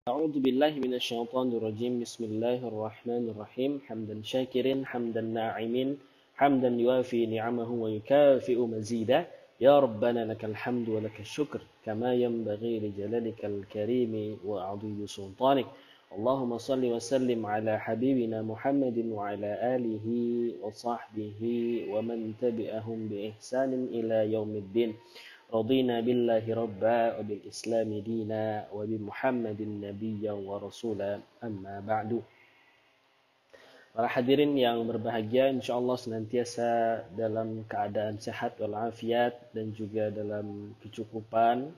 أعوذ بالله من الشيطان الرجيم بسم الله الرحمن الرحيم حمدا شاكرا حمدا ناعمين حمدا يوافي نعمه ويكافئ مزيدا يا ربنا لك الحمد ولك الشكر كما ينبغي لجلالك الكريم وعظيم سلطانك اللهم صل وسلم على حبيبنا محمد وعلى آله وصحبه ومن تبعهم بإحسان إلى يوم الدين رضينا بالله ربا وبالإسلام دينا وبمحمد نبيا ورسولا أما بعد. Para hadirin yang berbahagia, insya Allah senantiasa dalam keadaan sehat walafiat dan juga dalam kecukupan,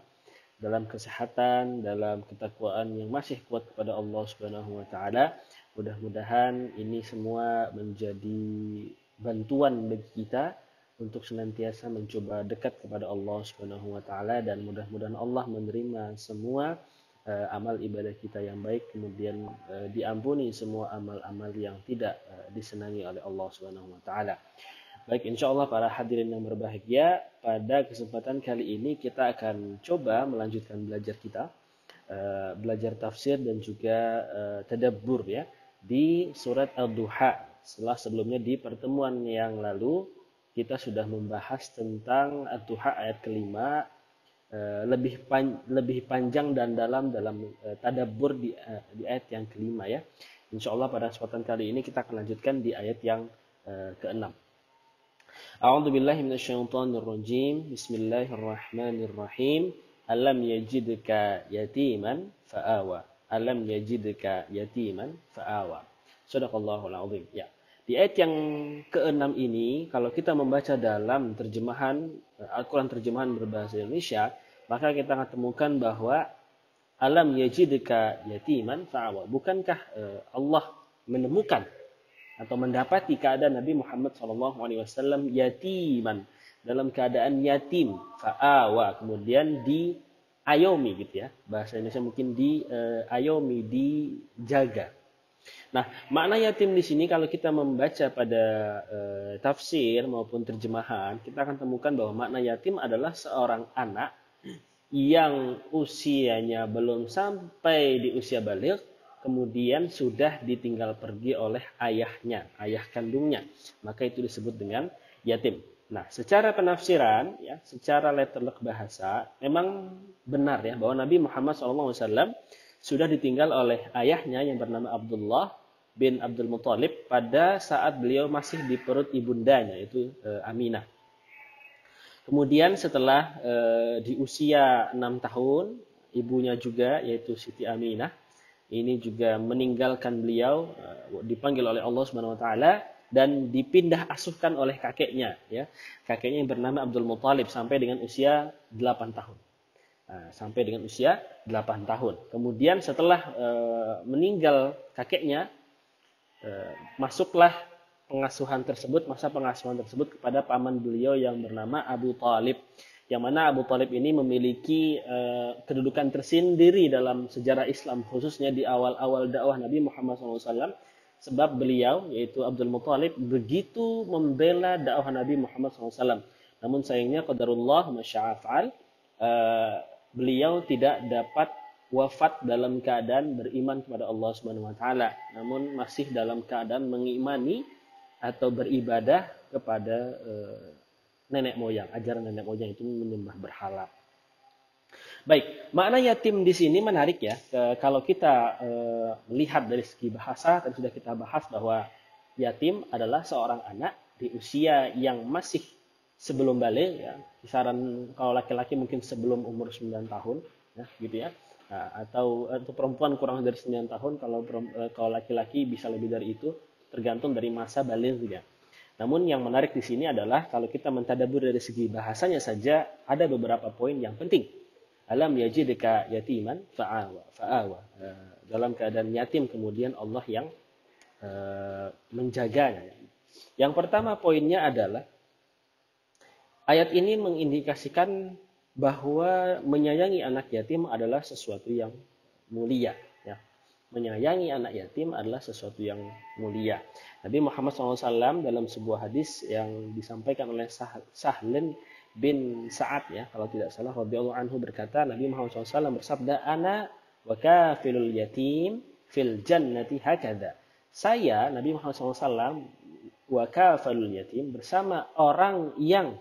dalam kesehatan, dalam ketakwaan yang masih kuat kepada Allah Subhanahu wa taala. Mudah-mudahan ini semua menjadi bantuan bagi kita untuk senantiasa mencoba dekat kepada Allah Subhanahu wa taala, dan mudah-mudahan Allah menerima semua amal ibadah kita yang baik, kemudian diampuni semua amal-amal yang tidak disenangi oleh Allah Subhanahu wa taala. Baik, insyaallah para hadirin yang berbahagia, pada kesempatan kali ini kita akan coba melanjutkan belajar kita, belajar tafsir dan juga tadabbur ya di surat Ad-Duha. Setelah sebelumnya di pertemuan yang lalu kita sudah membahas tentang Ad-Duha ayat kelima, lebih panjang dan dalam tadabbur di ayat yang kelima ya. Insyaallah pada kesempatan kali ini kita akan lanjutkan di ayat yang keenam. A'udzu billahi minasyaitonir rajim. Bismillahirrahmanirrahim. Alam yajidka yatiman fa'awa. Alam yajidka yatiman fa'awa. Shadaqallahul azim. Ya. Di ayat yang keenam ini, kalau kita membaca dalam terjemahan Al-Quran terjemahan berbahasa Indonesia, maka kita akan temukan bahwa alam yajidka yatiman fa'awa. Bukankah Allah menemukan atau mendapati keadaan Nabi Muhammad SAW yatiman, dalam keadaan yatim, fa'awa, kemudian diayomi gitu ya. Bahasa Indonesia mungkin diayomi, dijaga. Nah, makna yatim di sini kalau kita membaca pada tafsir maupun terjemahan, kita akan temukan bahwa makna yatim adalah seorang anak yang usianya belum sampai di usia baligh, kemudian sudah ditinggal pergi oleh ayahnya, ayah kandungnya. Maka itu disebut dengan yatim. Nah, secara penafsiran, ya, secara letterlek bahasa, memang benar ya bahwa Nabi Muhammad SAW sudah ditinggal oleh ayahnya yang bernama Abdullah bin Abdul Muthalib pada saat beliau masih di perut ibundanya, yaitu Aminah. Kemudian setelah di usia 6 tahun, ibunya juga yaitu Siti Aminah ini juga meninggalkan beliau, dipanggil oleh Allah Subhanahu wa taala dan dipindah asuhkan oleh kakeknya ya. Kakeknya yang bernama Abdul Muthalib sampai dengan usia 8 tahun. Sampai dengan usia 8 tahun. Kemudian setelah meninggal kakeknya, masuklah masa pengasuhan tersebut kepada paman beliau yang bernama Abu Thalib. Yang mana Abu Thalib ini memiliki kedudukan tersendiri dalam sejarah Islam, khususnya di awal-awal dakwah Nabi Muhammad SAW. Sebab beliau, yaitu Abdul Muthalib, begitu membela dakwah Nabi Muhammad SAW. Namun sayangnya qadarullah masya'a fa'al, beliau tidak dapat wafat dalam keadaan beriman kepada Allah Subhanahu wa taala, namun masih dalam keadaan mengimani atau beribadah kepada nenek moyang, ajaran nenek moyang itu menyembah berhala. Baik, makna yatim di sini menarik ya. Kalau kita melihat dari segi bahasa, tadi sudah kita bahas bahwa yatim adalah seorang anak di usia yang masih sebelum balik ya, kisaran kalau laki-laki mungkin sebelum umur 9 tahun ya, gitu ya. Atau perempuan kurang dari 9 tahun, kalau laki-laki bisa lebih dari itu, tergantung dari masa balighnya. Namun yang menarik di sini adalah kalau kita mentadabbur dari segi bahasanya saja, ada beberapa poin yang penting. Alam yajidka yatiman fa'awa. Dalam keadaan yatim kemudian Allah yang menjaganya. Yang pertama poinnya adalah ayat ini mengindikasikan bahwa menyayangi anak yatim adalah sesuatu yang mulia. Ya. Menyayangi anak yatim adalah sesuatu yang mulia. Nabi Muhammad SAW dalam sebuah hadis yang disampaikan oleh Sahlin bin Sa'ad, ya, kalau tidak salah, radhiyallahu anhu, berkata, Nabi Muhammad SAW bersabda, "Ana wa kafilul yatim fil jannati hakadha. Saya Nabi Muhammad SAW wa kafilul yatim bersama orang yang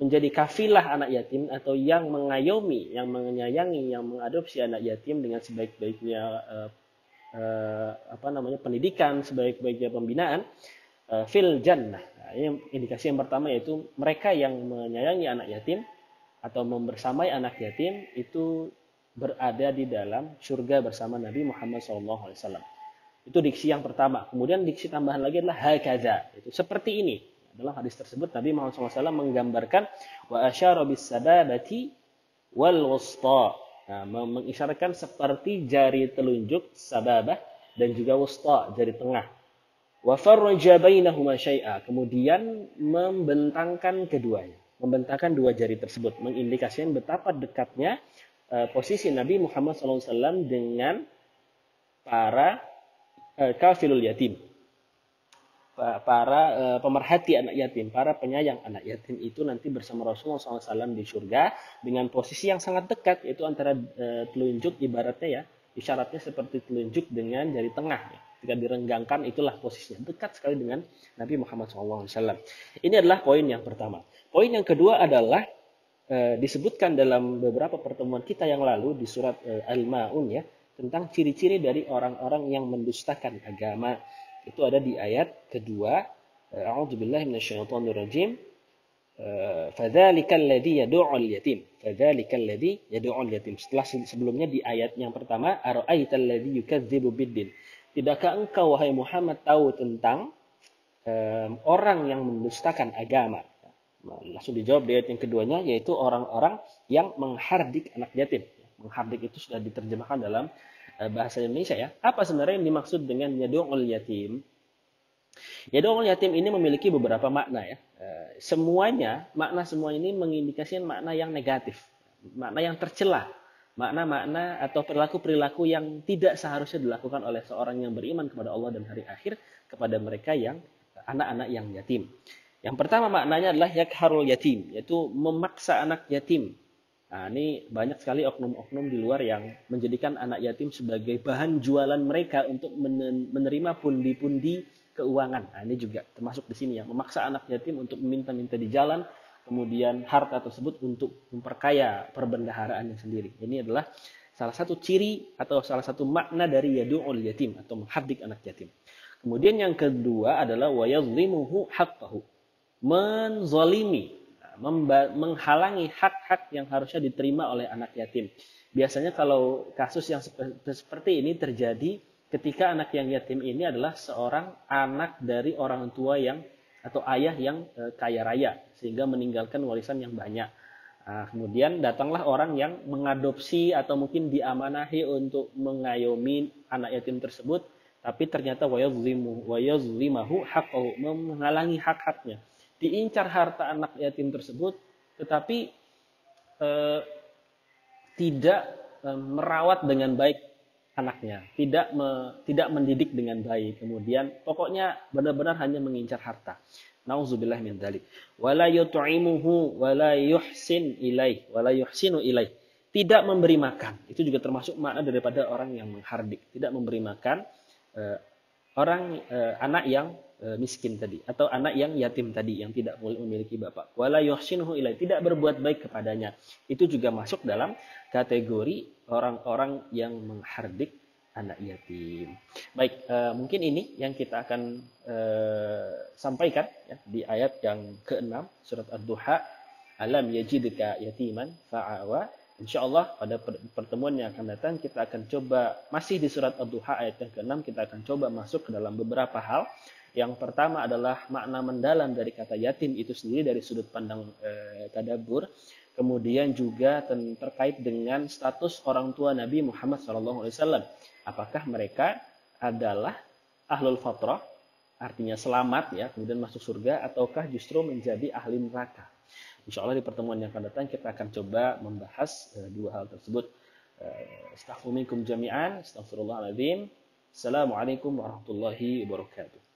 menjadi kafilah anak yatim atau yang mengayomi, yang menyayangi, yang mengadopsi anak yatim dengan sebaik-baiknya pendidikan, sebaik-baiknya pembinaan fil jannah. Nah, ini indikasi yang pertama yaitu mereka yang menyayangi anak yatim atau membersamai anak yatim itu berada di dalam surga bersama Nabi Muhammad SAW. Itu diksi yang pertama. Kemudian diksi tambahan lagi adalah hakadha. Itu seperti ini. Dalam hadis tersebut Nabi Muhammad SAW menggambarkan wa asyara bis sababati wal wusta. Nah, mengisyaratkan seperti jari telunjuk sababah dan juga wusta, jari tengah. Wa farraja bainahuma syai'a. Kemudian membentangkan keduanya. Membentangkan dua jari tersebut. Mengindikasikan betapa dekatnya posisi Nabi Muhammad SAW dengan para kafilul yatim. Para pemerhati anak yatim, para penyayang anak yatim itu nanti bersama Rasulullah SAW di surga dengan posisi yang sangat dekat, yaitu antara telunjuk ibaratnya ya, isyaratnya seperti telunjuk dengan jari tengah. Ya. Jika direnggangkan itulah posisinya, dekat sekali dengan Nabi Muhammad SAW. Ini adalah poin yang pertama. Poin yang kedua adalah disebutkan dalam beberapa pertemuan kita yang lalu di surat Al-Ma'un ya, tentang ciri-ciri dari orang-orang yang mendustakan agama. Itu ada di ayat kedua. A'udzubillahi minasyaitonirrajim. Fadzalikal ladzi yad'ul yatim. Fadzalikal ladzi yad'ul yatim. Setelah sebelumnya di ayat yang pertama, ara'aital ladzi yukadzibu biddin. Tidakkah engkau wahai Muhammad tahu tentang orang yang mendustakan agama? Langsung dijawab di ayat yang keduanya, yaitu orang-orang yang menghardik anak yatim. Menghardik itu sudah diterjemahkan dalam bahasa Indonesia ya. Apa sebenarnya yang dimaksud dengan yad'ul yatim? Yad'ul yatim ini memiliki beberapa makna ya. Makna semua ini mengindikasikan makna yang negatif, makna yang tercela, makna-makna atau perilaku-perilaku yang tidak seharusnya dilakukan oleh seorang yang beriman kepada Allah dan hari akhir kepada mereka yang anak-anak yang yatim. Yang pertama maknanya adalah yakharul yatim, yaitu memaksa anak yatim. Nah, ini banyak sekali oknum-oknum di luar yang menjadikan anak yatim sebagai bahan jualan mereka untuk menerima pundi-pundi keuangan. Nah, ini juga termasuk di sini ya, memaksa anak yatim untuk meminta-minta di jalan, kemudian harta tersebut untuk memperkaya perbendaharaannya sendiri. Ini adalah salah satu ciri atau salah satu makna dari yad'ul yatim atau menghardik anak yatim. Kemudian yang kedua adalah wa yadhlimuhu haqqahu. Menzalimi, menghalangi hak-hak yang harusnya diterima oleh anak yatim. Biasanya kalau kasus yang seperti ini terjadi ketika anak yang yatim ini adalah seorang anak dari orang tua yang atau ayah yang kaya raya sehingga meninggalkan warisan yang banyak. Nah, kemudian datanglah orang yang mengadopsi atau mungkin diamanahi untuk mengayomi anak yatim tersebut, tapi ternyata wayazlimahu haqqahu, menghalangi hak-haknya. Diincar harta anak yatim tersebut, tetapi tidak merawat dengan baik anaknya, tidak mendidik dengan baik. Kemudian pokoknya benar-benar hanya mengincar harta. Nauzubillah min dzalik. Wala yut'imuhu wala yuhsin ilaih, wala yuhsinu ilaih. Tidak memberi makan. Itu juga termasuk makna daripada orang yang menghardik, tidak memberi makan anak yang miskin tadi atau anak yang yatim tadi yang tidak memiliki bapak. Wala yuhsinuhu ilai, tidak berbuat baik kepadanya. Itu juga masuk dalam kategori orang-orang yang menghardik anak yatim. Baik, mungkin ini yang kita akan sampaikan ya, di ayat yang ke-6 surat Ad-Duha. Alam yajidka yatiman fa'awa. Insyaallah pada pertemuan yang akan datang kita akan coba masih di surat Ad-Duha ayat yang ke-6, kita akan coba masuk ke dalam beberapa hal. Yang pertama adalah makna mendalam dari kata yatim itu sendiri dari sudut pandang tadabbur. Kemudian juga terkait dengan status orang tua Nabi Muhammad SAW. Apakah mereka adalah ahlul fatrah, artinya selamat ya, kemudian masuk surga, ataukah justru menjadi ahli neraka? Insya Allah di pertemuan yang akan datang kita akan coba membahas dua hal tersebut. Astaghfirullahaladzim. Assalamualaikum warahmatullahi wabarakatuh.